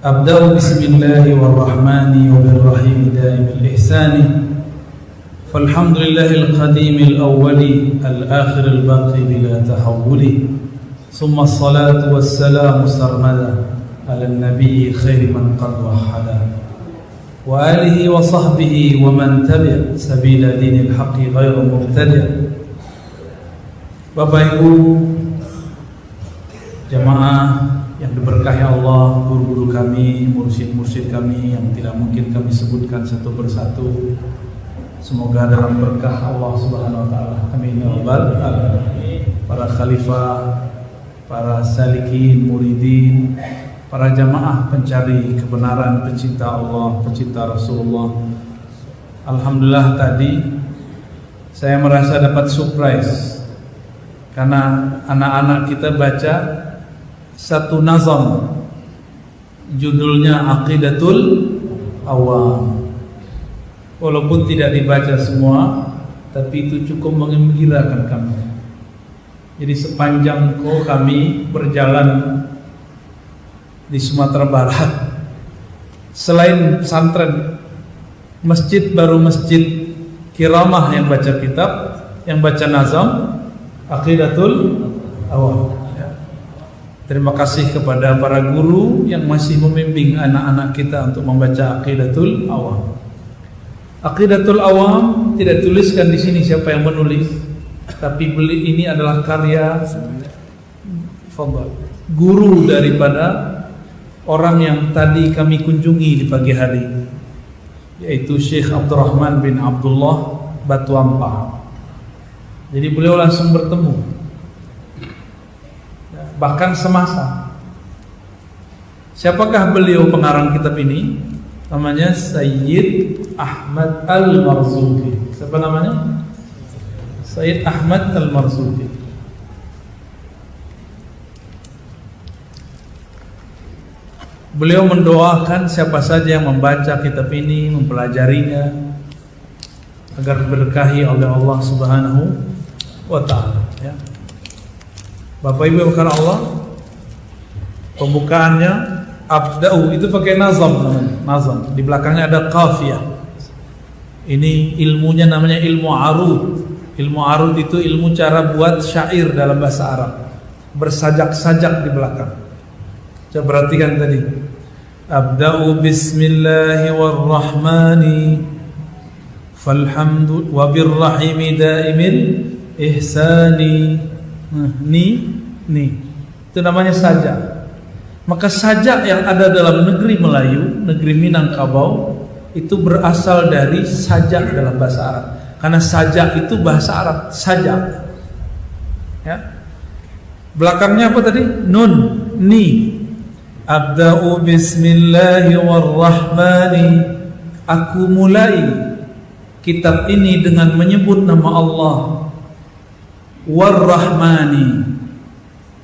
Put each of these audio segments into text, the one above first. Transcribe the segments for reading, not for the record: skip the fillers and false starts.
أبدأ بسم الله والرحمن وبالرحيم دائم الإحسان فالحمد لله القديم الأول الآخر الباقي بلا تحول ثم الصلاة والسلام سرمدا على النبي خير من قد وحدا وآله وصحبه ومن تبع سبيل دين الحق غير مبتدع. Bapak Ibu jamaah yang diberkahi Allah, guru-guru kami, mursyid-mursyid kami yang tidak mungkin kami sebutkan satu persatu, semoga dalam berkah Allah Subhanahu wa taala. Amin ya rabbal alamin. Para khalifah, para salikin, muridin, para jamaah pencari kebenaran, pencinta Allah, pencinta Rasulullah. Alhamdulillah tadi saya merasa dapat surprise karena anak-anak kita baca satu nazam judulnya Aqidatul Awam. Walaupun tidak dibaca semua, tapi itu cukup menggembirakan kami. Jadi sepanjang kami berjalan di Sumatera Barat, selain pesantren, masjid baru masjid Kiramah yang baca kitab, yang baca nazam Aqidatul Awam. Terima kasih kepada para guru yang masih membimbing anak-anak kita untuk membaca Aqidatul Awam. Aqidatul Awam tidak tuliskan di sini siapa yang menulis, tapi ini adalah karya guru daripada orang yang tadi kami kunjungi di pagi hari, yaitu Syekh Abdurrahman bin Abdullah Batu Ampah. Jadi beliau langsung bertemu, bahkan semasa. Siapakah beliau pengarang kitab ini? Namanya Sayyid Ahmad Al-Marzuki. Siapa namanya? Sayyid Ahmad Al-Marzuki. Beliau mendoakan siapa saja yang membaca kitab ini, mempelajarinya, agar diberkahi oleh Allah Subhanahu wa ta'ala, ya. Bapak Ibu karena Allah, pembukaannya abda'u itu pakai nazam namanya. Nazam di belakangnya ada qafiyah. Ini ilmunya namanya ilmu arud. Ilmu arud itu ilmu cara buat syair dalam bahasa Arab, bersajak-sajak di belakang. Coba perhatikan tadi, abda'u bismillahi warrahmani falhamdu wabirrahimi daimil ihsani. Nih itu namanya sajak. Maka sajak yang ada dalam negeri Melayu, negeri Minangkabau, itu berasal dari sajak dalam bahasa Arab. Karena sajak itu bahasa Arab, sajak, ya. Belakangnya apa tadi? Nun, ni. Abda'u bismillahi warrahmani. Aku mulai kitab ini dengan menyebut nama Allah. War-Rahmani.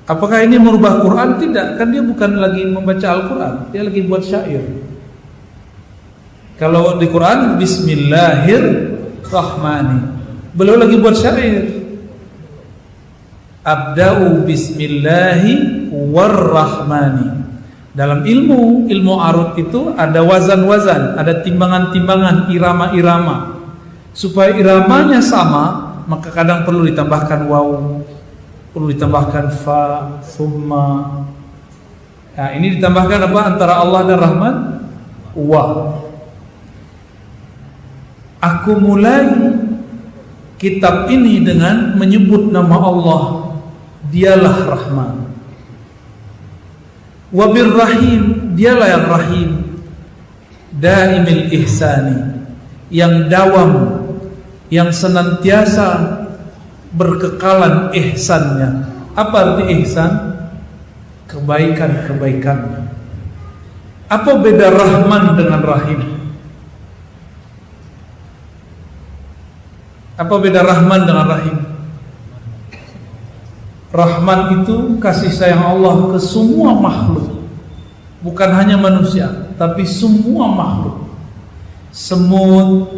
Apakah ini merubah Quran? Tidak, kan dia bukan lagi membaca Al-Quran, dia lagi buat syair. Kalau di Quran Bismillahirrahmani, beliau lagi buat syair. Abda'u bismillahi war-Rahmani. Dalam ilmu arud itu ada wazan-wazan, ada timbangan-timbangan, irama-irama. Supaya iramanya sama, maka kadang perlu ditambahkan waw, perlu ditambahkan fa, summa. Nah, ini ditambahkan apa antara Allah dan Rahman? Wa. Aku mulai kitab ini dengan menyebut nama Allah. Dialah Rahman. Wa birrahim, dialah yang Rahim. Daimil ihsani, yang dawam, yang senantiasa berkekalan ihsannya. Apa arti ihsan? Kebaikan-kebaikannya. Apa beda Rahman dengan Rahim? Apa beda Rahman dengan Rahim? Rahman itu kasih sayang Allah ke semua makhluk, bukan hanya manusia, tapi semua makhluk. Semut,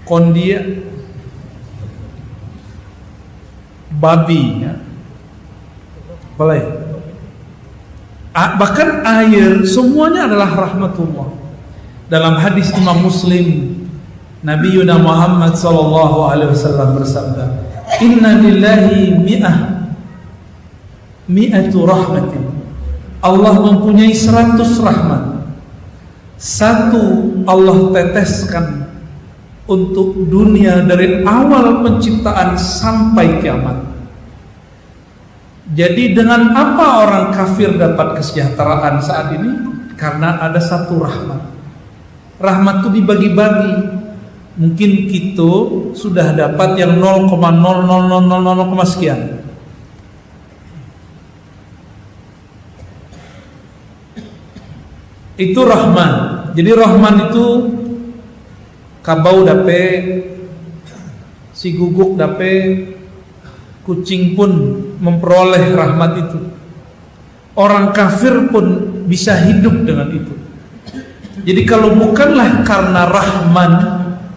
kondia, babi, ya. Apalagi Bahkan air semuanya adalah rahmatullah. Dalam hadis Imam Muslim, Nabi Muhammad sallallahu alaihi wasallam bersabda, "Inna lillahi mi'atu rahmatin." Allah mempunyai 100 rahmat. Satu Allah teteskan untuk dunia dari awal penciptaan sampai kiamat. Jadi dengan apa orang kafir dapat kesejahteraan saat ini? Karena ada satu rahmat. Rahmat itu dibagi-bagi. Mungkin kita sudah dapat yang 0,00000 sekian. Itu Rahman. Jadi Rahman itu kabau dape, si guguk dape, kucing pun memperoleh rahmat itu. Orang kafir pun bisa hidup dengan itu. Jadi kalau bukanlah karena Rahman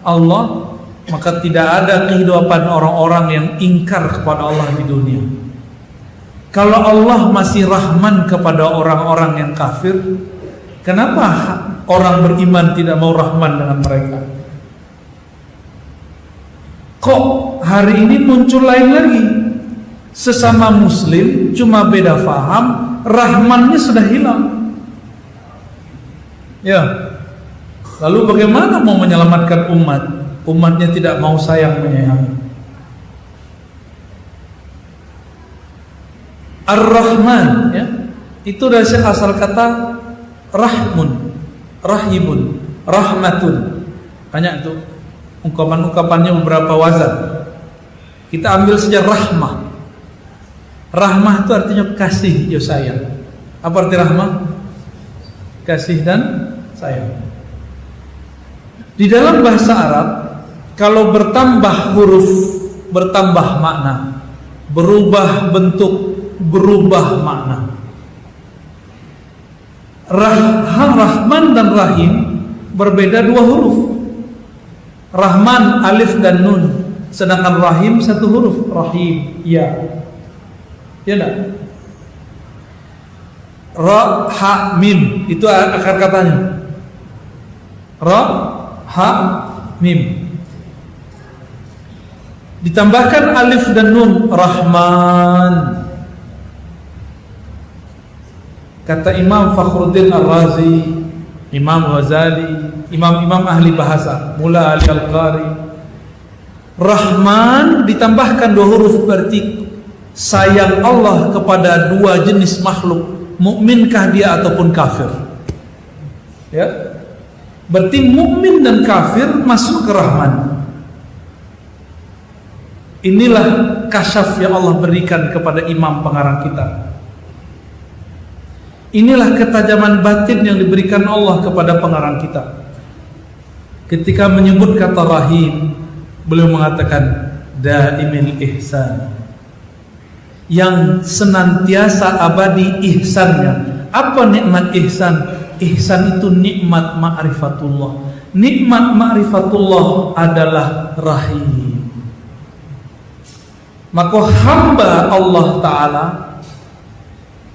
Allah, maka tidak ada kehidupan orang-orang yang ingkar kepada Allah di dunia. Kalau Allah masih Rahman kepada orang-orang yang kafir, kenapa orang beriman tidak mau Rahman dengan mereka? Kok hari ini muncul lain lagi? Sesama muslim cuma beda faham, Rahmannya sudah hilang. Ya. Lalu bagaimana mau menyelamatkan umat? Umatnya tidak mau sayang menyayangi. Ar-Rahman, ya. Itu dari asal kata rahmun, rahibun, rahmatun. Banyak itu ungkapan-ungkapannya beberapa wazan. Kita ambil saja rahmah. Rahmah itu artinya kasih, sayang. Apa arti rahmah? Kasih dan sayang. Di dalam bahasa Arab, kalau bertambah huruf, bertambah makna, berubah bentuk, berubah makna. Rahman dan Rahim berbeda 2 huruf. Rahman alif dan nun, sedangkan Rahim 1 huruf, Rahim, ya. Ya enggak? Ra, ha, mim, itu akar katanya. Ra, ha, mim. Ditambahkan alif dan nun, Rahman. Kata Imam Fakhruddin Ar-Razi, Imam Ghazali, imam-imam ahli bahasa, Mula Al-Qari, Rahman ditambahkan 2 huruf berarti sayang Allah kepada 2 jenis makhluk, mukminkah dia ataupun kafir. Ya. Berarti mukmin dan kafir masuk ke Rahman. Inilah kasyaf yang Allah berikan kepada imam pengarang kitab. Inilah ketajaman batin yang diberikan Allah kepada pengarang kitab. Ketika menyebut kata Rahim, beliau mengatakan daimil ihsan, yang senantiasa abadi ihsannya. Apa nikmat ihsan? Ihsan itu nikmat ma'rifatullah. Nikmat ma'rifatullah adalah Rahim. Maka hamba Allah Ta'ala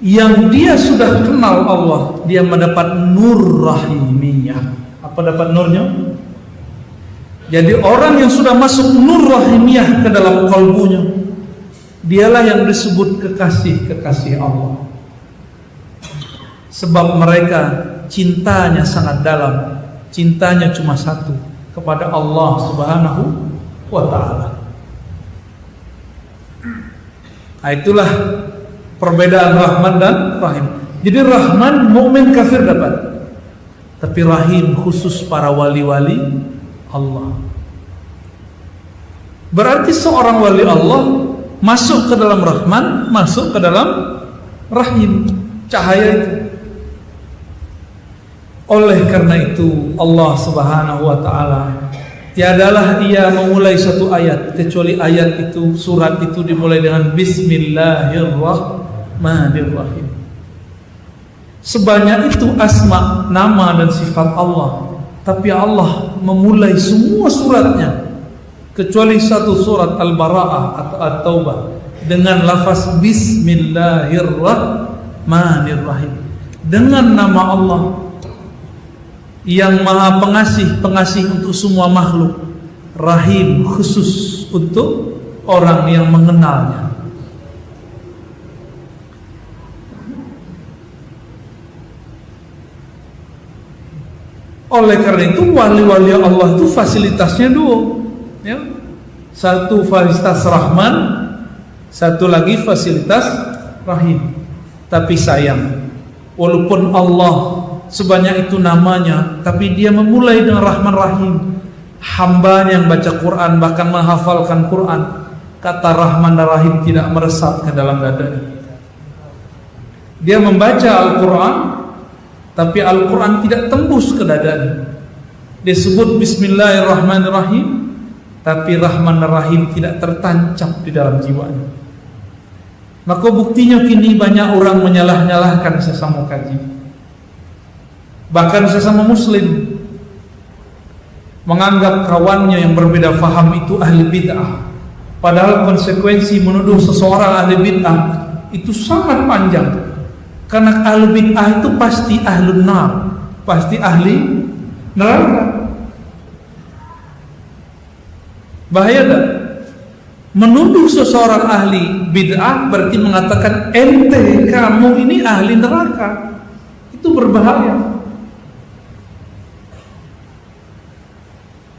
yang dia sudah kenal Allah, dia mendapat nur rahimiyah. Apa dapat nurnya? Jadi orang yang sudah masuk nur rahimiyah ke dalam kalbunya, dialah yang disebut kekasih-kekasih Allah. Sebab mereka cintanya sangat dalam. Cintanya cuma satu, kepada Allah Subhanahu wa ta'ala. Nah, itulah perbedaan Rahman dan Rahim. Jadi Rahman mukmin kafir dapat, tapi Rahim khusus para wali-wali Allah. Berarti seorang wali Allah masuk ke dalam Rahman, masuk ke dalam Rahim, cahaya itu. Oleh karena itu Allah Subhanahu wa ta'ala, tiadalah ia memulai satu ayat kecuali ayat itu, surat itu dimulai dengan Bismillahirrahmanirrahim. Sebanyak itu asma, nama dan sifat Allah, tapi Allah memulai semua suratnya kecuali satu surat Al-Bara'ah atau At-Taubah dengan lafaz Bismillahirrahmanirrahim. dengan nama Allah yang Maha Pengasih, pengasih untuk semua makhluk, Rahim khusus untuk orang yang mengenalnya. Oleh karena itu wali-wali Allah itu fasilitasnya dua, ya. Satu fasilitas Rahman, satu lagi fasilitas Rahim. Tapi sayang, walaupun Allah sebanyak itu namanya, tapi dia memulai dengan Rahman Rahim. Hambanya yang baca Quran bahkan menghafalkan Quran, kata Rahman dan Rahim tidak meresap ke dalam dadanya. Dia membaca Al-Quran, tapi Al-Quran tidak tembus ke dadanya. Disebut Bismillahirrahmanirrahim, tapi Rahman dan Rahim tidak tertancap di dalam jiwanya. Maka buktinya kini banyak orang menyalah-nyalahkan sesama kaji, bahkan sesama muslim, menganggap kawannya yang berbeda faham itu ahli bid'ah. Padahal konsekuensi menuduh seseorang ahli bid'ah itu sangat panjang. Karena ahli bid'ah itu pasti ahlun nar, pasti ahli neraka. Bahaya tak? Menuduh seseorang ahli bid'ah berarti mengatakan ente, kamu ini ahli neraka. Itu berbahaya.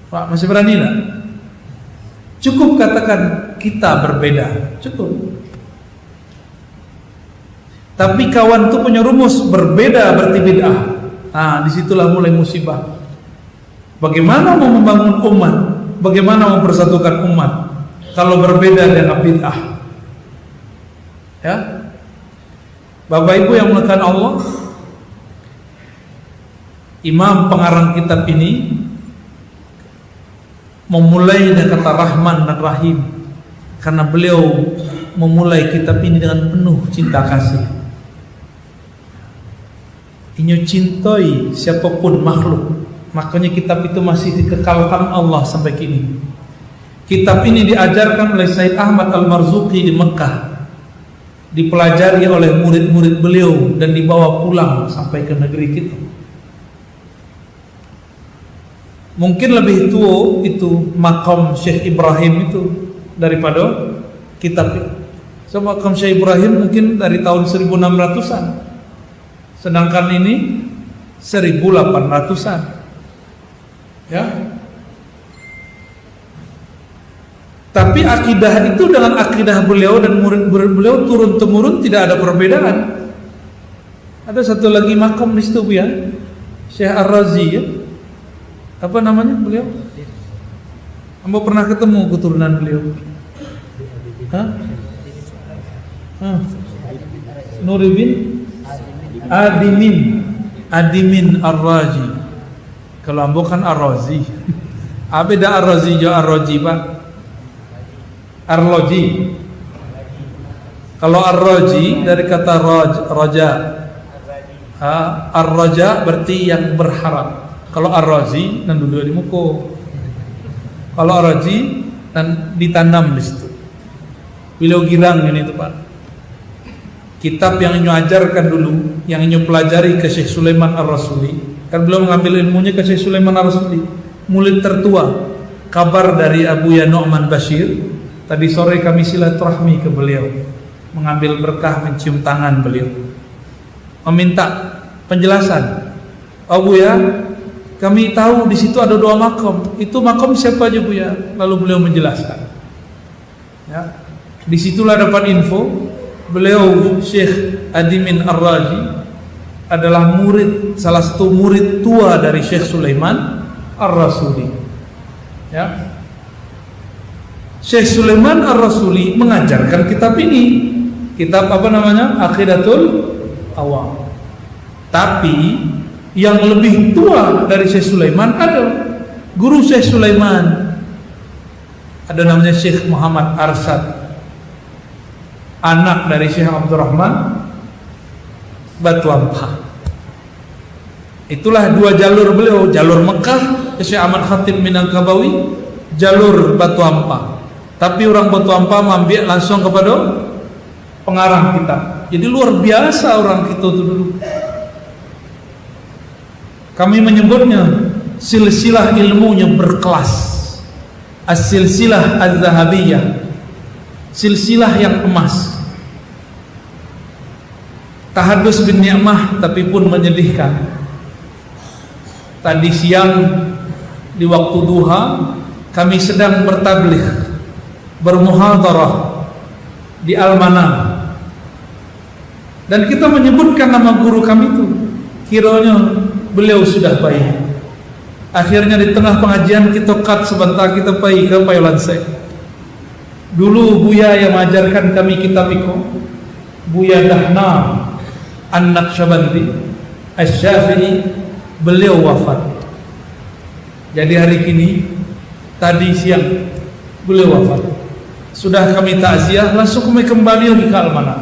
Pak, masih berani tak? Cukup katakan kita berbeda, cukup. Tapi kawan itu punya rumus, berbeda berarti bid'ah. Nah, disitulah mulai musibah. Bagaimana mau membangun umat? Bagaimana mempersatukan umat kalau berbeda dengan bid'ah? Ya, Bapak Ibu yang melakukan Allah, Imam pengarang kitab ini memulai dengan kata Rahman dan Rahim karena beliau memulai kitab ini dengan penuh cinta kasih. Inyo cintai siapapun makhluk, makanya kitab itu masih dikekalkan Allah sampai kini. Kitab ini diajarkan oleh Said Ahmad Al-Marzuqi di Mekah, dipelajari oleh murid-murid beliau dan dibawa pulang sampai ke negeri kita. Mungkin lebih tua itu makam Syekh Ibrahim itu daripada kitab itu. So makam Syekh Ibrahim mungkin dari tahun 1600-an. Sedangkan ini 1800-an. Ya. Tapi akidah itu dengan akidah beliau dan murid-murid beliau turun temurun tidak ada perbedaan. Ada satu lagi makam di situ ya, Syekh Ar-Razi ya. Apa namanya beliau? Amba pernah ketemu keturunan beliau. Hah? Nuri bin Adimin Ar-Raji. Kalau ambo kan Ar-Razi. Beda Ar-Razi jo Ar-Raji Pak. Ar-Raji. Kalau Ar-Raji dari kata raja. Ar-Raja berarti yang berharap. Kalau Ar-Razi dan duduk di muka. Kalau Ar-Raji dan ditanam di situ. Beliau girang ini itu Pak. Kitab yang inyo ajarkan dulu, yang inyo pelajari ke Syekh Sulaiman Ar-Rasuli, kan beliau mengambil ilmunya ke Syekh Sulaiman Ar-Rasuli, murid tertua. Kabar dari Abu Ya Nu'man Bashir, tadi sore kami silaturahmi ke beliau, mengambil berkah, mencium tangan beliau, meminta penjelasan. Abu Ya, kami tahu di situ ada 2 makam. Itu makam siapa aja Bu Ya? Lalu beliau menjelaskan. Ya, disitulah dapat info. Beliau Syekh Adimin Ar-Raji adalah salah satu murid tua dari Syekh Sulaiman Ar-Rasuli. Ya. Syekh Sulaiman Ar-Rasuli mengajarkan kitab ini. Kitab apa namanya? Aqidatul Awam. Tapi yang lebih tua dari Syekh Sulaiman ada guru Syekh Sulaiman. Ada namanya Syekh Muhammad Arsyad, anak dari Syekh Abdurrahman Batu Ampah. Itulah 2 jalur beliau, jalur Mekah ke Syekh Ahmad Khatib Minangkabawi, jalur Batu Ampah. Tapi orang Batu Ampah mambil langsung kepada pengarang kitab. Jadi luar biasa orang kita itu dulu. Kami menyebutnya silsilah ilmunya berkelas. As-silsilah az-zahabiyah, silsilah yang emas. Tahadus bin ni'mah tapi pun menyedihkan. Tadi siang di waktu duha kami sedang bertabligh, bermuhadarah di Al-Manam. Dan kita menyebutkan nama guru kami itu, kiranya beliau sudah baik. Akhirnya di tengah pengajian kita cut sebentar, kita pergi ke Payolansek. Dulu Buya yang mengajarkan kami kitab itu, Buya Dahna An-Naqsyabandi Asy-Syafi'i, beliau wafat. Jadi hari ini, tadi siang beliau wafat. Sudah kami takziah, langsung kami kembali lagi ke Al-Manam.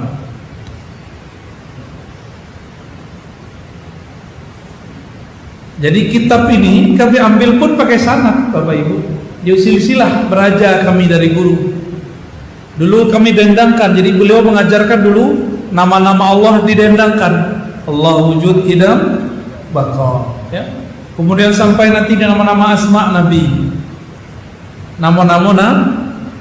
Jadi kitab ini kami ambil pun pakai sanad, Bapak Ibu. Jadi silsilah beraja kami dari guru. Dulu kami dendangkan, jadi beliau mengajarkan dulu nama-nama Allah didendangkan. Allah wujud, qidam, baqa, ya. Kemudian sampai nanti nama-nama asma Nabi, nama-nama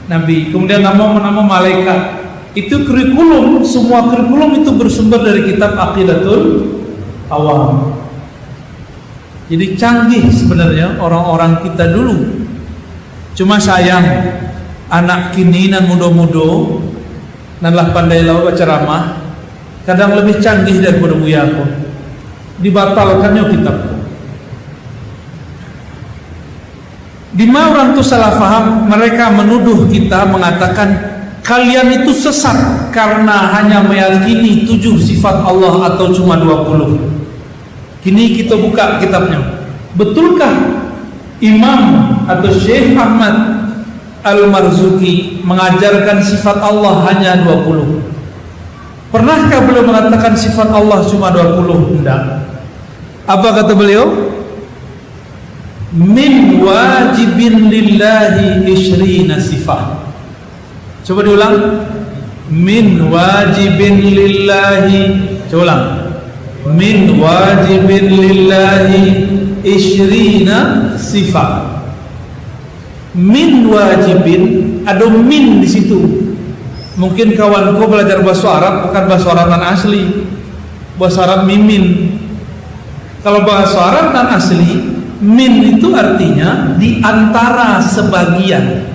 Nabi, kemudian nama-nama malaikat. Itu kurikulum, semua kurikulum itu bersumber dari kitab Aqidatul Awam. Jadi canggih sebenarnya orang-orang kita dulu. Cuma sayang anak kini nan muda-muda nanlah pandai lau baca ceramah, kadang lebih canggih daripada Buya aku. Dibatalkannya kitab. Di mana orang itu salah faham, mereka menuduh kita, mengatakan kalian itu sesat karena hanya meyakini 7 sifat Allah atau cuma 20. Kini kita buka kitabnya. Betulkah Imam atau Syekh Ahmad Al-Marzuki mengajarkan sifat Allah hanya 20? Pernahkah beliau mengatakan sifat Allah cuma 20? Tidak. Apa kata beliau? Min wajibin lillahi ishrina sifat. Coba diulang. Min wajibin lillahi. Coba ulang. Min wajibin lillahi ishrina sifat. Min wajibin, ada min di situ. Mungkin kawanku belajar bahasa Arab bukan bahasa Arab yang asli, bahasa Arab mimin. Kalau bahasa Arab yang asli, min itu artinya di antara sebagian.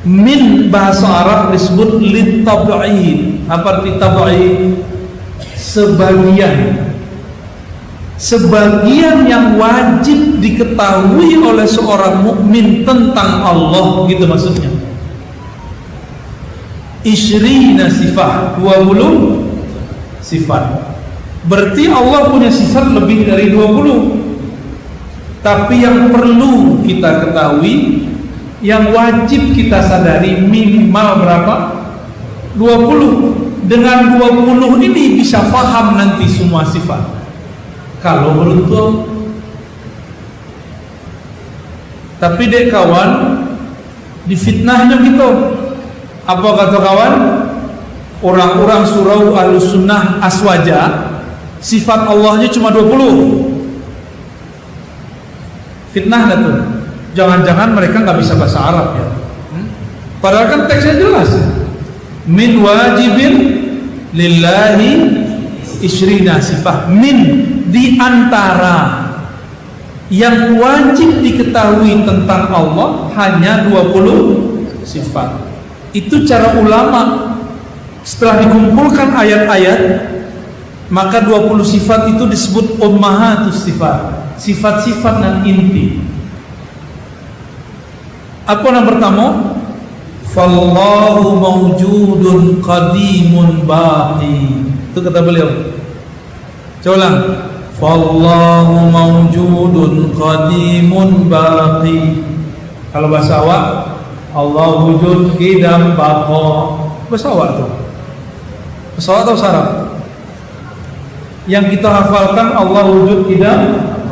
Min bahasa Arab disebut litab'id. Apa arti tab'id? Sebagian. Sebagian yang wajib diketahui oleh seorang mukmin tentang Allah, gitu maksudnya. Ishrina sifat, 20 sifat. Berarti Allah punya sifat lebih dari 20. Tapi yang perlu kita ketahui, yang wajib kita sadari minimal berapa? 20. Dengan 20 ini bisa paham nanti semua sifat. Kalau beruntung. Tapi dek kawan, difitnahnya gitu. Apa kata kawan? Orang-orang surau Ahlussunnah Aswaja, sifat Allahnya cuma 20. Fitnah dah tuh. Jangan-jangan mereka nggak bisa bahasa Arab ya. Padahal kan teksnya jelas. Min wajibin lillahi ishrina sifat. Min, di antara yang wajib diketahui tentang Allah hanya 20 sifat. Itu cara ulama. Setelah dikumpulkan ayat-ayat, maka 20 sifat itu disebut ummahatus sifat, sifat-sifat dan inti. Apa yang pertama? Fallahu mawjudun qadimun baqi. Itu kata beliau. Coba ulang. Fallahu mawjudun qadimun baqi. Kalau bahasa awak, Allah wujud qidam baqa. Bahasa awak tuh. Bahasa awak atau Arab? Yang kita hafalkan Allah wujud qidam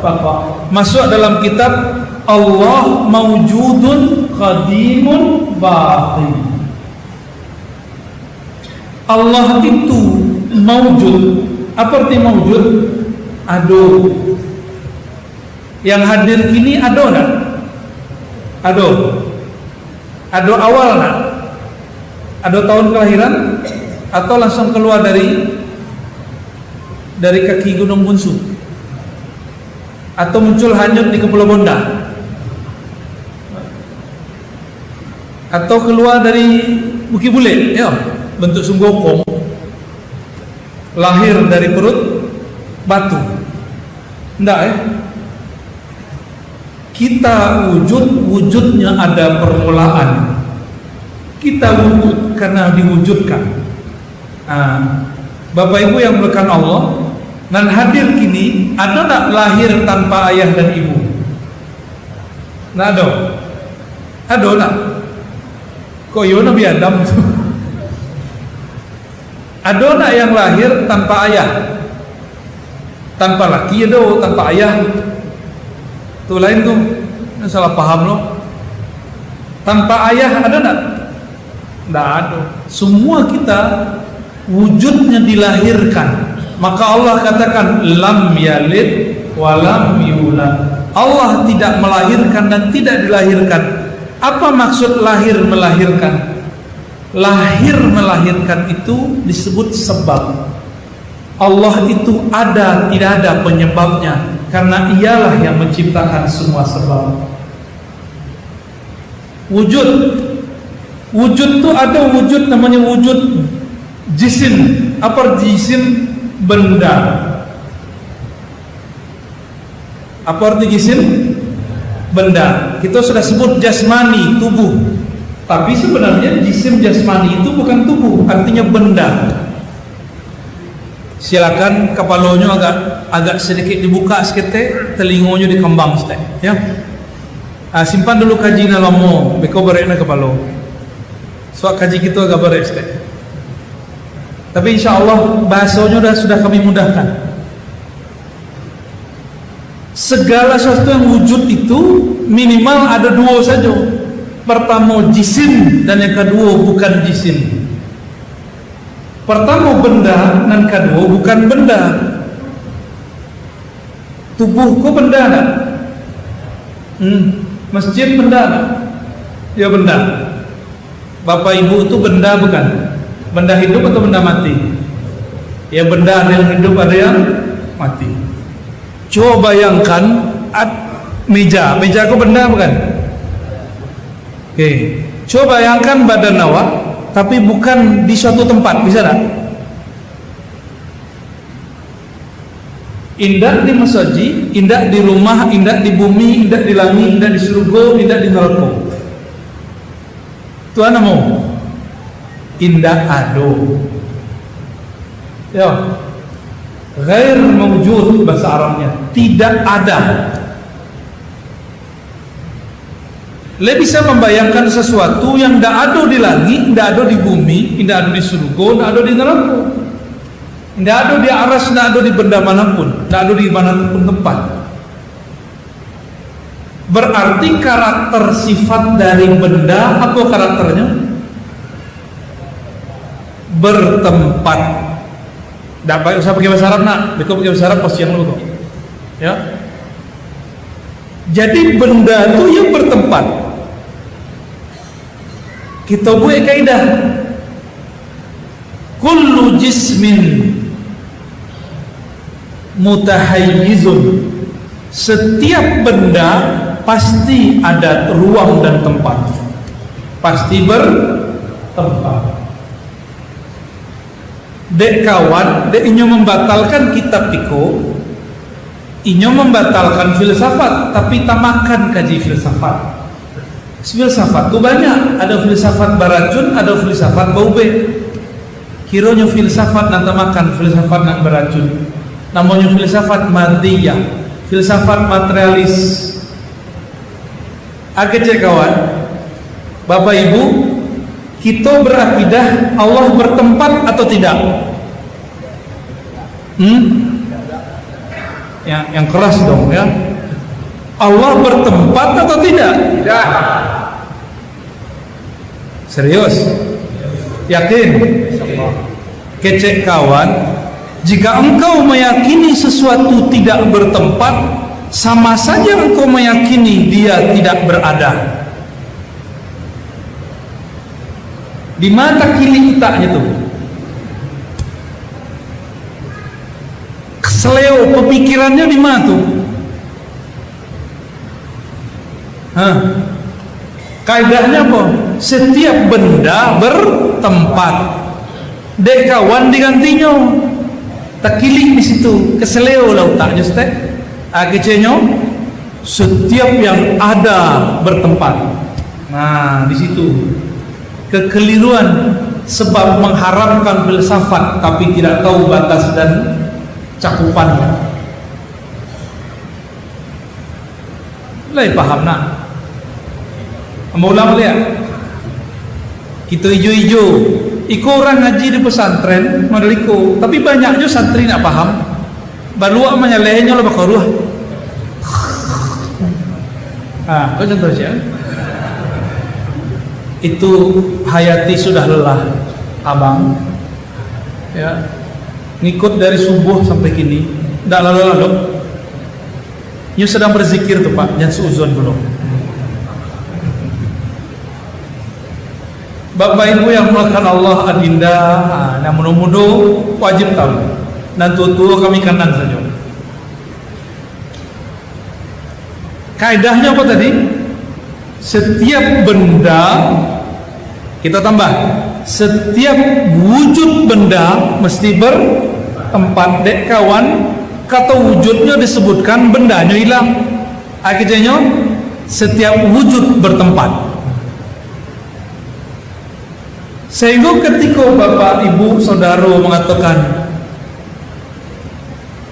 baqa. Masuk dalam kitab Allah mawjudun qadimun baqi. Allah itu mawjud. Apa arti mawjud? Ado. Yang hadir kini ado nak? Ado. Ado awal nak? Ado tahun kelahiran? Atau langsung keluar dari kaki Gunung Bunsu? Atau muncul hanyut di Kepulauan Bonda? Atau keluar dari Bukit Bule, ya, bentuk sunggokong, lahir dari perut batu? Enggak ya? Kita wujudnya ada permulaan. Kita wujud karena diwujudkan. Bapak Ibu yang melekan Allah, dan hadir kini, ada tak lahir tanpa ayah dan ibu? Nggak ada. Ada tak? Kok yo Nabi Adam tuh? Ada nak yang lahir tanpa ayah? Tanpa laki ada, tanpa ayah. Tuh lain tuh, salah paham loh. Tanpa ayah ada nak? Nggak ada. Semua kita wujudnya dilahirkan. Maka Allah katakan lam yalid wa lam yulad. Allah tidak melahirkan dan tidak dilahirkan. Apa maksud lahir melahirkan? Lahir melahirkan itu disebut sebab. Allah itu ada, tidak ada penyebabnya, karena ialah yang menciptakan semua sebab. Wujud itu ada wujud namanya wujud jisim. Apa jisim? Benda. Apa arti jisim? Benda. Kita sudah sebut jasmani, tubuh. Tapi sebenarnya jisim jasmani itu bukan tubuh, artinya benda. Silakan kepalanya agak sedikit dibuka sedikit, telingonya dikembang sedikit, ya. Simpan dulu kaji nalamo, beko berekna kepala. Soal kaji kita agak berek sedikit. Tapi insya Allah bahasanya sudah kami mudahkan. Segala sesuatu yang wujud itu minimal ada dua saja. Pertama jisim dan yang kedua bukan jisim. Pertama benda dan kedua bukan benda. Tubuhku benda tak? Masjid benda tak? Ya benda. Bapak ibu itu benda bukan? Benda hidup atau benda mati? Ya benda, ada yang hidup ada yang mati. Coba bayangkan meja aku benda bukan? Oke. Coba bayangkan badan awak tapi bukan di suatu tempat, bisa tak? Indah di masaji, indah di rumah, indah di bumi, indah di langit, indah di surga, indah di neraka. Tuhan mau indah ado. Ya. Ghair mawjud bahasa Arabnya, tidak ada. Le bisa membayangkan sesuatu yang tidak ada di langit, tidak ada di bumi, tidak ada di surga, tidak ada di neraka, tidak ada di aras, tidak ada di benda manapun, tidak ada di manapun tempat. Berarti karakter sifat dari benda apa karakternya? Bertempat. Tidak usah pakai bahasa Arab nak, betul pakai bahasa Arab pasti yang lu kok. Ya. Jadi benda itu yang bertempat. Kita buat kaidah. Kullu jismin mutahayyizun. Setiap benda pasti ada ruang dan tempat. Pasti bertempat. Dek kawan, dek inyo membatalkan kitab tiko, inyo membatalkan filsafat, tapi tamakan kaji filsafat. Filsafat itu banyak, ada filsafat beracun, ada filsafat baube. Kiranya filsafat nan tamakan, filsafat nan beracun. Namanya filsafat madiyah, filsafat materialis. Agak cek kawan, Bapak Ibu, kita berakidah Allah bertempat atau tidak? Yang keras dong ya. Allah bertempat atau tidak? Tidak. Serius? Yakin? Kecek kawan, Jika engkau meyakini sesuatu tidak bertempat, sama saja engkau meyakini dia tidak berada. Di mata kiri utaknya tuh, seleo pemikirannya di mana tuh? Kaidahnya apa? Setiap benda bertempat. Dek kawan digantinya. Tak kilik di situ, keseleo lah utaknya stek. Kecenya, setiap yang ada bertempat. Nah, di situ kekeliruan sebab mengharapkan filsafat tapi tidak tahu batas dan cakupannya. Lai paham nak? Mau ulang lihat? Kita hijau-hijau. Iko orang ngaji di pesantren, madaliko. Tapi banyaknya santri nak paham. Baluak menyalehnya lo bakaruah. Kau contoh sih. Itu Hayati sudah lelah, abang. Ya, ngikut dari subuh sampai kini, tidak lalu-lalu. Nyu sedang berzikir tuh Pak, jangan seuzon dulu. Bapak Ibu yang melakukan Allah adinda, nah mudah-mudahan wajib tahu. Dan tua-tua kami kanan saja. Kaidahnya apa tadi? Setiap benda, kita tambah, setiap wujud benda mesti bertempat. Dek kawan, kata wujudnya disebutkan, bendanya hilang. Akhirnya setiap wujud bertempat. Sehingga ketika Bapak, Ibu, Saudara mengatakan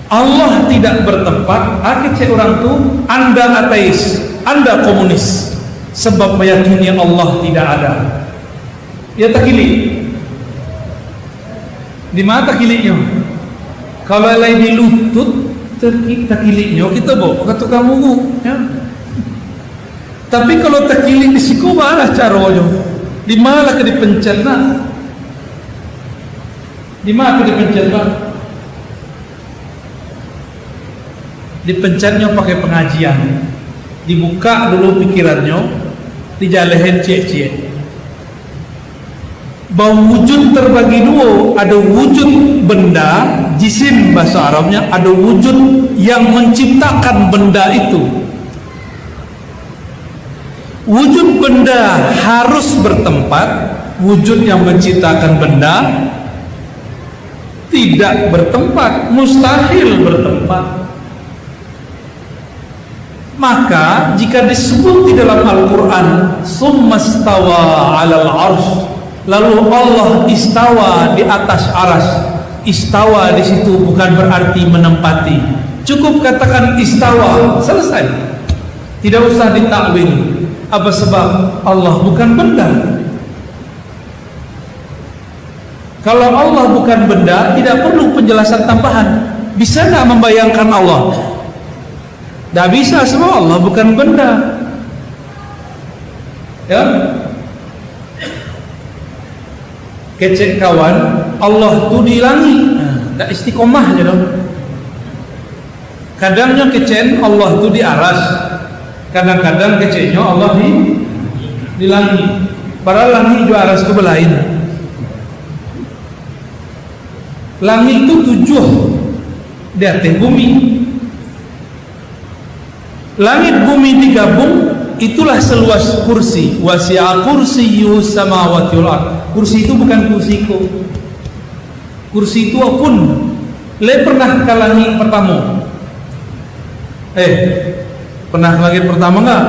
Allah tidak bertempat, akhirnya orang itu Anda ateis, Anda komunis, sebab meyakini Allah tidak ada. Ya tak kilik. Di mana tak kiliknya? Kalau lain di lutut, tak kiliknya kita bawa kata kamu, ya. Tapi kalau tak kilik di siku, mana caranya? Di mana ke dipencet nak? Di mana ke dipencet nak? Dipencetnya pakai pengajian. Dibuka dulu pikirannya, dijalehin cie-cie. Bahwa wujud terbagi dua, ada wujud benda, jisim bahasa Arabnya, ada wujud yang menciptakan benda itu. Wujud benda harus bertempat, wujud yang menciptakan benda tidak bertempat, mustahil bertempat. Maka jika disebut di dalam Al-Quran summastawa 'alal 'arsy, lalu Allah istawa di atas aras. Istawa di situ bukan berarti menempati, cukup katakan istawa, selesai, tidak usah ditakwil. Apa sebab? Allah bukan benda. Kalau Allah bukan benda, tidak perlu penjelasan tambahan. Bisa tak membayangkan Allah? Tak bisa, sebab Allah bukan benda. Ya, kecek kawan, Allah tu di langit, tak istiqomah je dong. Kadangnya kecen Allah tu di aras, kadang-kadang keceknya Allah di langit. Padahal langit juga aras itu berlain. Langit itu 7 di atas bumi. Langit bumi digabung, itulah seluas kursi. Wasi'a kursiyyus samawati wal ardh. Kursi itu bukan kursiku. Kursi itu pun. Le pernah ke langit pertama? Pernah ke langit pertama enggak?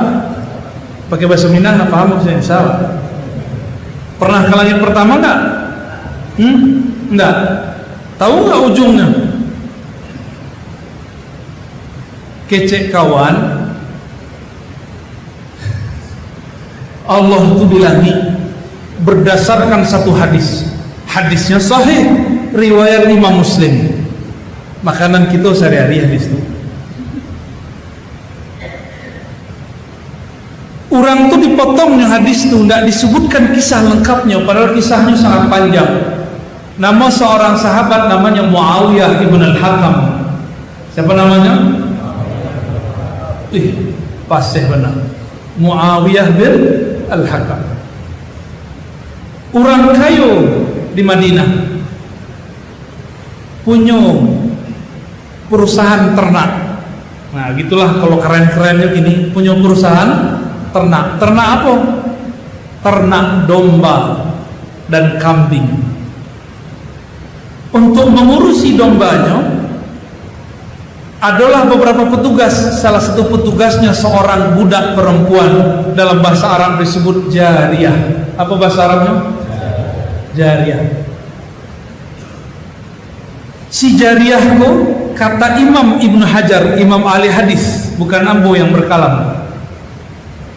Pakai bahasa Minang enggak paham maksudnya? Salah. Pernah ke langit pertama enggak? Enggak. Tahu enggak ujungnya? Kecek kawan, Allah itu di langit berdasarkan satu hadis. Hadisnya sahih, riwayat Imam Muslim. Makanan kita sehari-hari hadis itu. Orang itu dipotongnya hadis itu, tidak disebutkan kisah lengkapnya, padahal kisahnya sangat panjang. Nama seorang sahabat namanya Muawiyah ibn al-Hakam. Siapa namanya? Pas benar. Muawiyah bin al-Hakam. Orang kayu di Madinah, punya perusahaan ternak. Nah gitulah kalau keren-kerennya gini, punya perusahaan ternak. Ternak apa? Ternak domba dan kambing. Untuk mengurusi dombanya adalah beberapa petugas. Salah satu petugasnya seorang budak perempuan, dalam bahasa Arab disebut jariyah. Apa bahasa Arabnya? Jariyah. Si jariyahku, kata Imam Ibn Hajar, Imam ahli hadis, bukan ambo yang berkalam,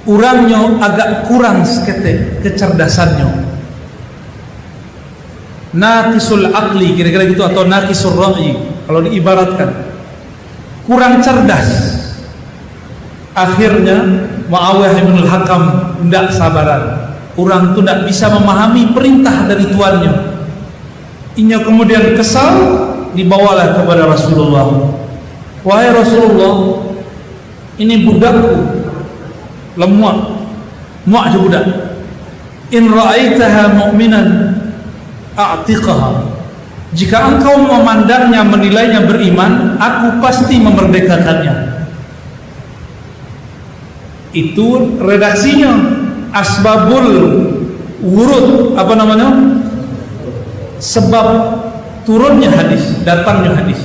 orangnya agak kurang seketek kecerdasannya, naqisul aqli, kira-kira gitu, atau naqisul ra'yi kalau diibaratkan, kurang cerdas. Akhirnya Muawiyah bin al-Hakam tidak sabaran. Orang itu tidak bisa memahami perintah dari tuannya. Inya kemudian kesal, dibawalah kepada Rasulullah. Wahai Rasulullah, ini budakku lemah, muak je budak. In ra'aitaha mu'minan a'tiqaha. Jika engkau memandangnya, menilainya beriman, aku pasti memerdekakannya. Itu redaksinya. Asbabul wurud, apa namanya? Sebab turunnya hadis, datangnya hadis.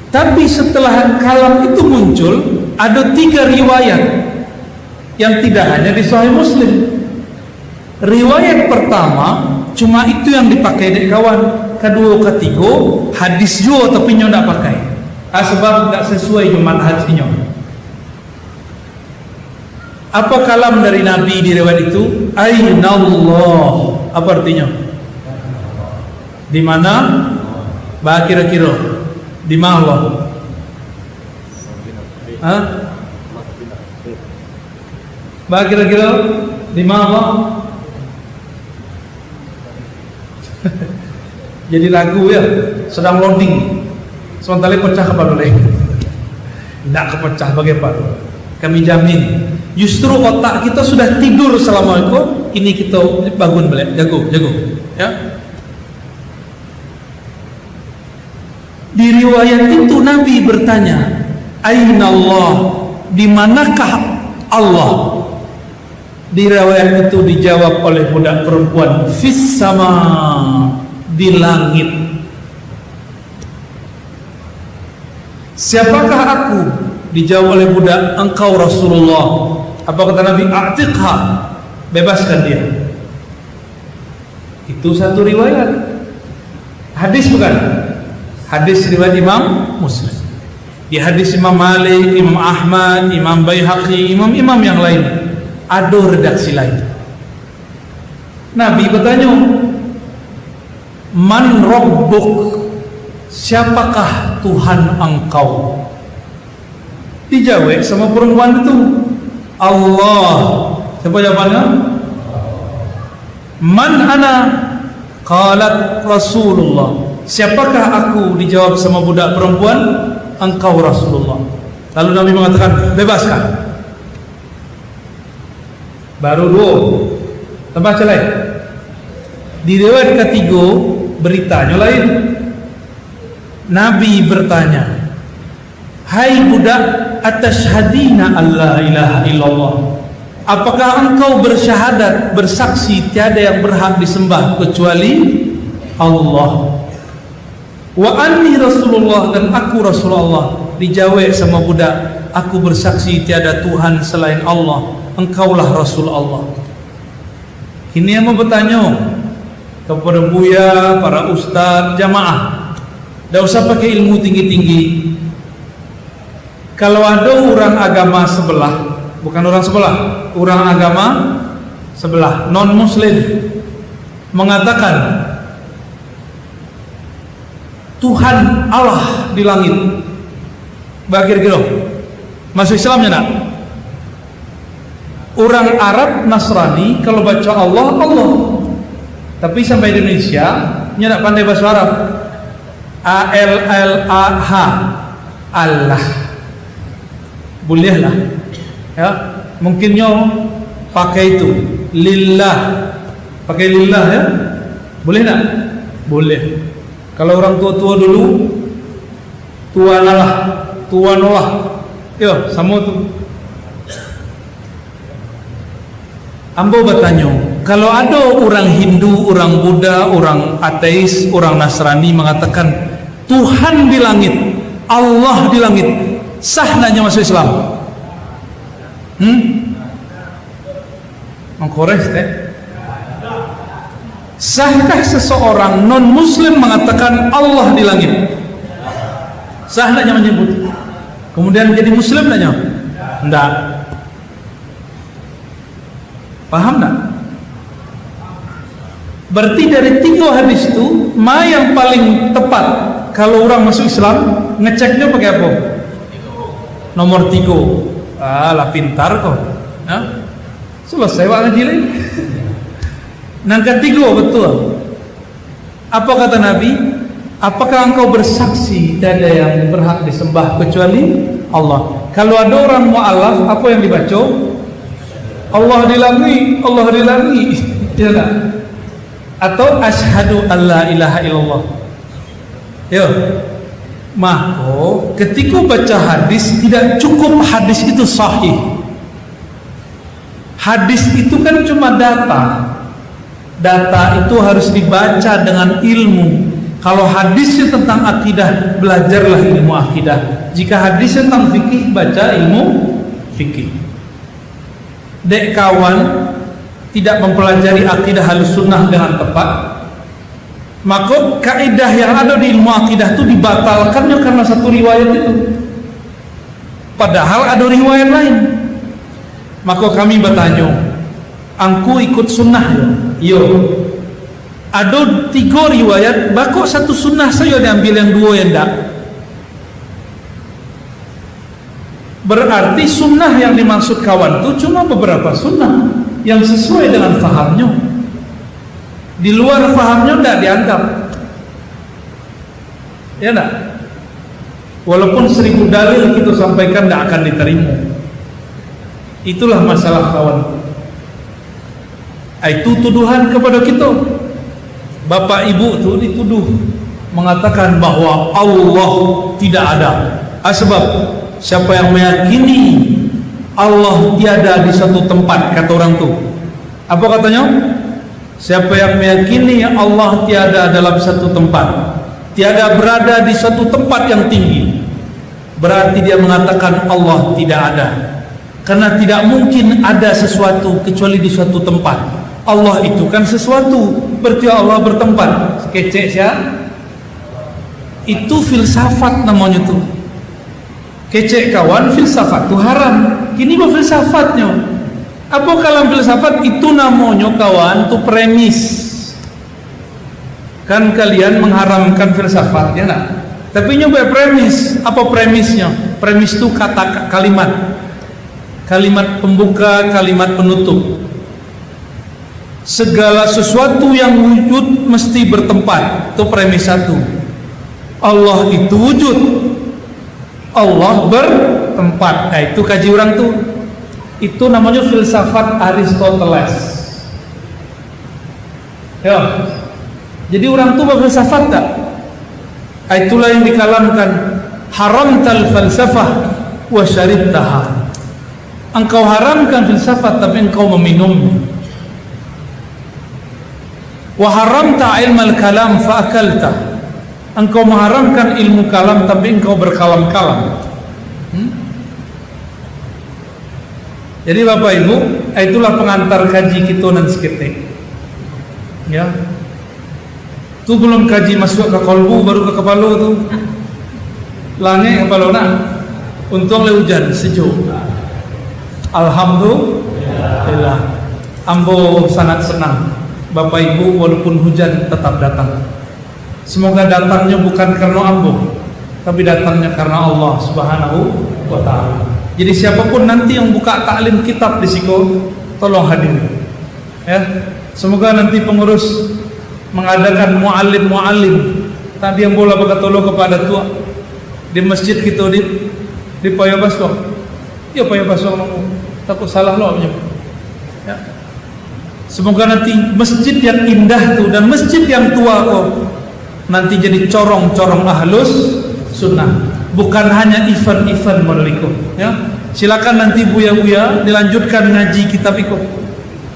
Tapi setelah kalam itu muncul, ada 3 riwayat yang tidak hanya di Sahih Muslim. Riwayat pertama cuma itu yang dipakai dek kawan. Kedua, ketiga hadis juga tapi nyo tidak pakai. Sebab tidak sesuai dengan manhajnya. Apa kalam dari Nabi di riwayat itu? Ainallah. Apa artinya? Di mana? Bah kira-kira di mana Allah? Hah? Bah kira-kira di mana Allah? Jadi lagu ya, sedang loading. Sementara pecah apa boleh? Tidak kepecah bagaimana? Kami jamin. Justru otak kita sudah tidur selama itu, ini kita bangun balik, jago, ya. Di riwayat itu Nabi bertanya, Aina Allah, di manakah Allah? Di riwayat itu dijawab oleh budak perempuan, fis sama, di langit. Siapakah aku? Dijawab oleh budak, engkau Rasulullah. Apa kata Nabi? A'tiqha, bebaskan dia. Itu satu riwayat. Hadis bukan? Hadis riwayat Imam Muslim. Di hadis Imam Malik, Imam Ahmad, Imam Baihaqi, imam-imam yang lain ada redaksi lain. Nabi bertanya, Man Rabbuk, siapakah Tuhan engkau? Dijawab sama perempuan itu, Allah. Siapa jawabannya? Man ana? Qalat Rasulullah. Siapakah aku? Dijawab sama budak perempuan, engkau Rasulullah. Lalu Nabi mengatakan, bebaskan. Baru 2. Tambah celai. Di riwayat ketiga beritanya lain. Nabi bertanya, hai budak, atashhadina alla ilaha illallah, apakah engkau bersyahadat, bersaksi tiada yang berhak disembah kecuali Allah, wa anni Rasulullah, dan aku Rasulullah. Dijawab sama budak, aku bersaksi tiada Tuhan selain Allah, engkaulah Rasul Allah. Ini yang mau bertanya kepada buya, para ustaz, jamaah, tidak usah pakai ilmu tinggi-tinggi. Kalau ada orang agama sebelah, bukan orang sebelah, orang agama sebelah, non-muslim, mengatakan Tuhan Allah di langit, kira-kira masuk Islamnya nak? Orang Arab Nasrani kalau baca Allah, Allah. Tapi sampai Indonesia Nya tak pandai bahasa Arab. A-L-L-A-H, Allah. Bolehlah. Ya, mungkin nyo pakai itu lillah. Pakai lillah ya. Boleh tak? Boleh. Kalau orang tua-tua dulu tuanolah. Yo, sama tu. Ambo bertanya, kalau ada orang Hindu, orang Buddha, orang ateis, orang Nasrani mengatakan Tuhan di langit, Allah di langit, sah nanya masuk Islam? Mengkores teh. Sahkah seseorang non Muslim mengatakan Allah di langit? Sah nanya menyebut. Kemudian jadi Muslim nanya? Enggak. Paham tak? Berarti dari 3 hadis itu, mana yang paling tepat kalau orang masuk Islam ngeceknya pakai apa? Nomor 3. Lah pintar kok. Nah, selesai pak ngaji lagi. Yang ketiga betul. Apa kata Nabi? Apakah engkau bersaksi tiada yang berhak disembah kecuali Allah? Kalau ada orang mu'alaf, apa yang dibaca? Allah dilangi, Allah dilangi. Ya tak? Atau asyhadu alla ilaha illallah. Ya. Maka ketika baca hadis, tidak cukup hadis itu sahih. Hadis itu kan cuma data. Data itu harus dibaca dengan ilmu. Kalau hadisnya tentang akidah, belajarlah ilmu akidah. Jika hadisnya tentang fikih, baca ilmu fikih. Dek kawan tidak mempelajari akidah halus sunnah dengan tepat, maka kaidah yang ada di ilmu akidah itu dibatalkannya karena satu riwayat itu, padahal ada riwayat lain. Maka kami bertanya, angku ikut sunnah ya? Yo. Ada 3 riwayat, bakok satu sunnah saya diambil, yang 2 yang tak. Berarti sunnah yang dimaksud kawan itu cuma beberapa sunnah yang sesuai dengan fahamnya. Di luar fahamnya tidak dianggap. Ya tak? Walaupun 1000 dalil kita sampaikan tidak akan diterima. Itulah masalah kawan. Itu tuduhan kepada kita. Bapak ibu itu dituduh mengatakan bahwa Allah tidak ada. Sebab siapa yang meyakini Allah tiada di satu tempat, kata orang tu. Apa katanya? Siapa yang meyakini Allah tiada dalam satu tempat, tiada berada di satu tempat yang tinggi, berarti dia mengatakan Allah tidak ada. Karena tidak mungkin ada sesuatu kecuali di suatu tempat. Allah itu kan sesuatu, berarti Allah bertempat. Kecek ya? Itu filsafat namanya tuh. Kecek kawan, filsafat itu haram. Kini apa filsafatnya? Apa kalam filsafat itu namanya kawan tuh premis. Kan kalian mengharamkan filsafat ya nak? Tapi nyoba premis. Apa premisnya? Premis itu kata kalimat. Kalimat pembuka, kalimat penutup. Segala sesuatu yang wujud mesti bertempat. Itu premis 1. Allah itu wujud, Allah bertempat. Nah, itu kaji orang tuh. Itu namanya filsafat Aristoteles. Ya. Jadi orang tuh berfilsafat tak? Itulah yang dikalamkan. Haramtal falsafah wa syaribtaha. Engkau haramkan filsafat tapi engkau meminumnya. Wa haramta ilmal kalam fa akalta. Engkau mengharamkan ilmu kalam tapi engkau berkalam-kalam. Jadi Bapak Ibu, itulah pengantar kaji kita nan seketik. Ya. Tu belum kaji masuk ke kolbu baru ke kepala tu. Langit kepala nak. Untung le hujan sejuk. Alhamdulillah. Ambo sangat senang. Bapak Ibu, walaupun hujan tetap datang. Semoga datangnya bukan karena ambo, tapi datangnya karena Allah Subhanahu wa ta'ala. Jadi siapapun nanti yang buka taklim kitab di siko, tolong hadiri. Ya. Semoga nanti pengurus mengadakan muallim. Tadi yang bola berkatolo kepada tua di masjid kita di Payabaswa. Ya Payabaswa takut salah loh ya. Semoga nanti masjid yang indah tuh dan masjid yang tua kok nanti jadi corong-corong ahlus sunnah, bukan hanya event-event modeliku ya. Silakan nanti buya-buya dilanjutkan ngaji kitab itu,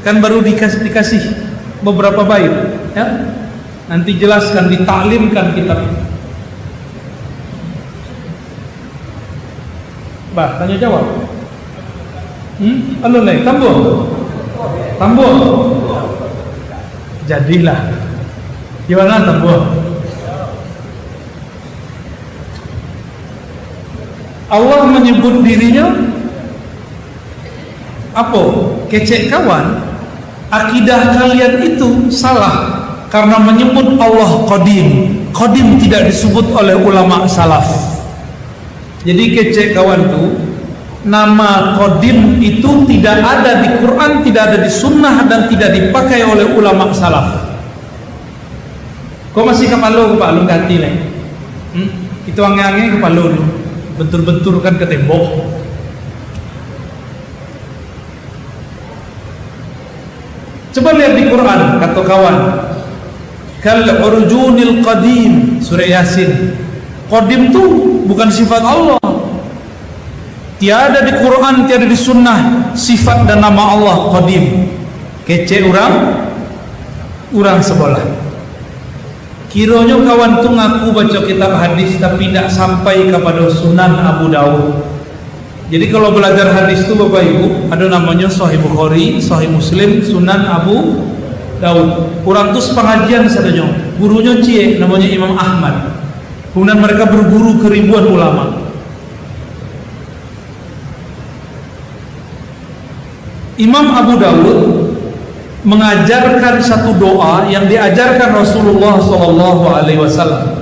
kan baru dikasih beberapa bait ya. Nanti jelaskan, ditaklimkan kitab itu. Bah, tanya jawab. Alulai, tambah. Jadilah. Gimana tambah? Allah menyebut dirinya apa? Kecek kawan. Akidah kalian itu salah karena menyebut Allah Qadim. Qadim tidak disebut oleh ulama salaf. Jadi kecek kawan tuh, nama Qadim itu tidak ada di Quran, tidak ada di Sunnah, dan tidak dipakai oleh ulama salaf. Kau masih kepala Pak Lu ganti nih? Itu angin-angin kepala lu, bentur-bentur kan ke tembok. Coba lihat di Quran, kata kawan, kal urjunil qadim, surah Yasin. Qadim tuh bukan sifat Allah. Tiada di Quran, tiada di Sunnah sifat dan nama Allah Qadim. Kece orang sebelah. Kiranya kawan tu ngaku baca kitab hadis tapi tidak sampai kepada Sunan Abu Dawud. Jadi kalau belajar hadis tu Bapak Ibu, ada namanya Sahih Bukhari, Sahih Muslim, Sunan Abu Dawud. Orang tu sepengajian saja. Gurunya cie namanya Imam Ahmad. Kemudian mereka berguru ke ribuan ulama. Imam Abu Dawud mengajarkan satu doa yang diajarkan Rasulullah SAW.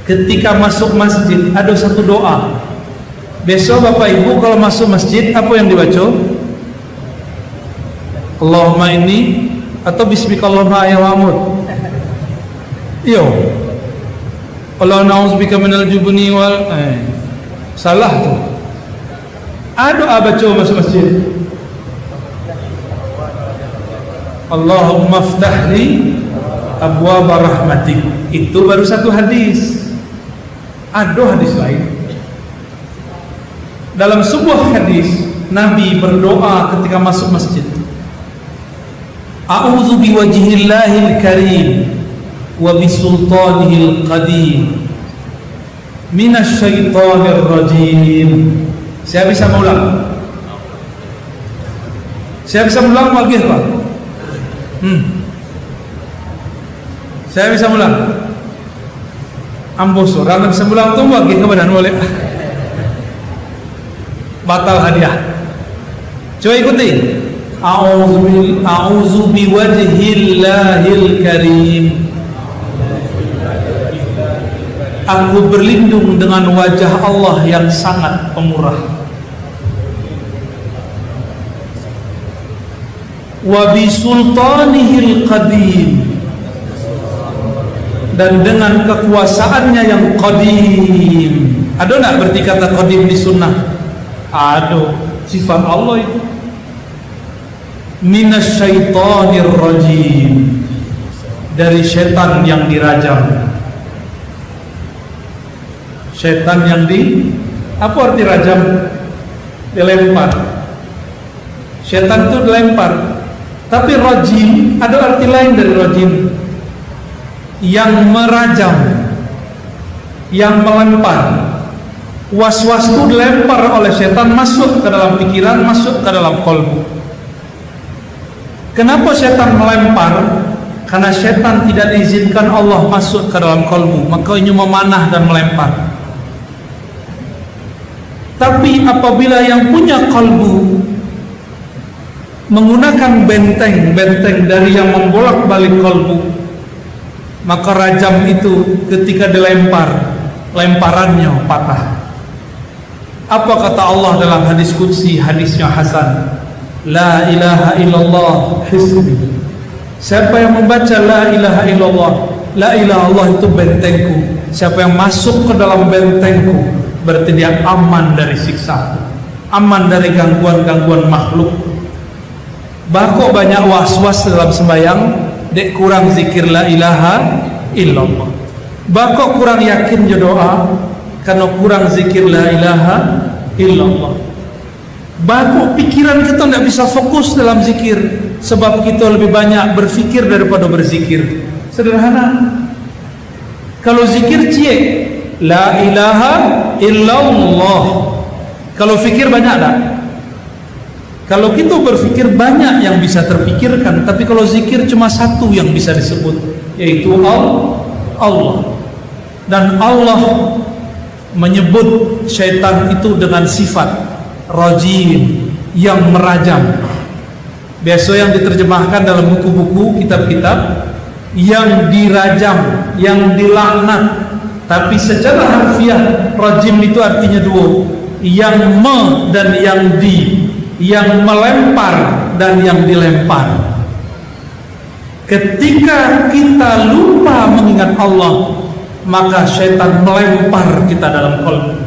Ketika masuk masjid ada satu doa. Besok Bapak Ibu kalau masuk masjid apa yang dibaca? Allahumma inni atau bismikallahumma ayyawamud. Iyo. Allah na'udzubika minal jubni wal salah tuh. Ada baca masuk masjid. Allahumma ftahli abwaaba rahmatik. Itu baru satu hadis. Ada hadis lain. Dalam sebuah hadis Nabi berdoa ketika masuk masjid, a'udzu biwajhillahil karim wa bisultanihil qadim minasyaitonir rajim. Saya bisa mengulang? Saya bisa mengulang lagi Pak? Saya bisa mengulang? Ambos orang bisa mengulang tuh lagi kepada boleh. Batal hadiah. Coba ikuti. A'udzu biwajhillahil karim. Aku berlindung dengan wajah Allah yang sangat pemurah. Wa bisultanihil qadim. Dan dengan kekuasaannya yang qadim. Ada enggak berarti kata qadim di sunnah? Ada, sifat Allah itu. Minasyaitonir rajim, dari setan yang dirajam. Setan yang apa arti rajam? Dilempar. Setan itu dilempar. Tapi rajim ada arti lain dari rajim, yang merajam, yang melempar. Was-was itu dilempar oleh setan, masuk ke dalam pikiran, masuk ke dalam kolbu. Kenapa setan melempar? Karena setan tidak diizinkan Allah masuk ke dalam kolbu, maka ini memanah dan melempar. Tapi apabila yang punya kolbu menggunakan benteng dari yang membolak-balik kolbu, maka rajam itu ketika dilempar, lemparannya patah. Apa kata Allah dalam hadis qudsi, hadisnya Hasan? La ilaha illallah hisbi. Siapa yang membaca la ilaha illallah, la ilaha illallah itu bentengku. Siapa yang masuk ke dalam bentengku, berarti dia aman dari siksa, aman dari gangguan-gangguan makhluk. Bako banyak was-was dalam sembahyang, dek kurang zikir la ilaha illallah. Bako kurang yakin je doa, karena kurang zikir la ilaha illallah. Bako pikiran kita tidak bisa fokus dalam zikir, sebab kita lebih banyak berfikir daripada berzikir. Sederhana. Kalau zikir cie la ilaha illallah. Kalau fikir banyak tak? Kalau kita berfikir banyak yang bisa terpikirkan, tapi kalau zikir cuma satu yang bisa disebut, yaitu Allah. Dan Allah menyebut syaitan itu dengan sifat rajim, yang merajam. Biasa yang diterjemahkan dalam buku-buku, kitab-kitab, yang dirajam, yang dilaknat. Tapi secara harfiah rajim itu artinya dua, yang dan yang yang melempar dan yang dilempar. Ketika kita lupa mengingat Allah, maka syaitan melempar kita dalam qalbi.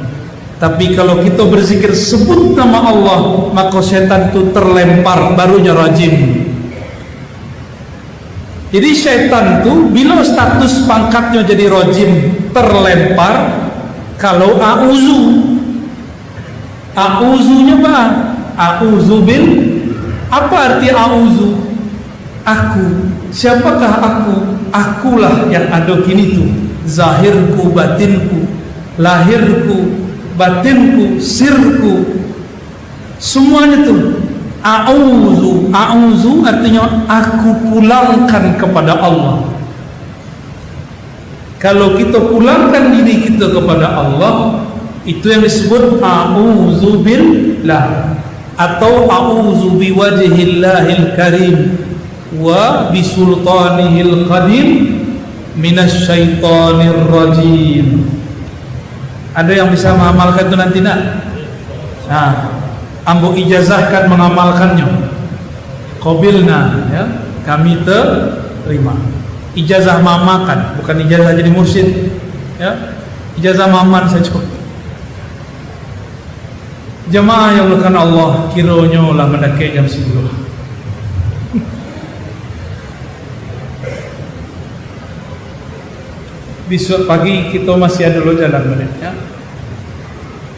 Tapi kalau kita berzikir sebut nama Allah, maka syaitan itu terlempar, barunya rajim. Jadi syaitan itu bila status pangkatnya jadi rajim, terlempar, kalau a'uzunya apa? A'uzu bil, apa arti a'uzu? Aku. Siapakah aku? Akulah yang ada kini tu. Zahirku, batinku, lahirku, batinku, sirku, semuanya tu. A'uzu artinya aku pulangkan kepada Allah. Kalau kita pulangkan diri kita kepada Allah, itu yang disebut a'uzu billah, atau a'uzu biwajhillahil karim wa bisultanihil qadim minasyaitonir rajim. Ada yang bisa mengamalkan itu nanti nak? Nah, ambo ijazahkan mengamalkannya. Qabilna, ya, kami terima. Ijazah mamakan, bukan ijazah jadi mursyid, ya. Ijazah maman saya cukup. Jemaah yang melakukan Allah, kiranya lah mendaki jam 10. Besok pagi kita masih ada lo jalan menit, ya.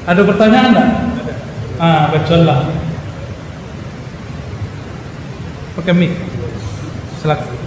Ada pertanyaan tak? Bacalah. Pakai mic. Silakan.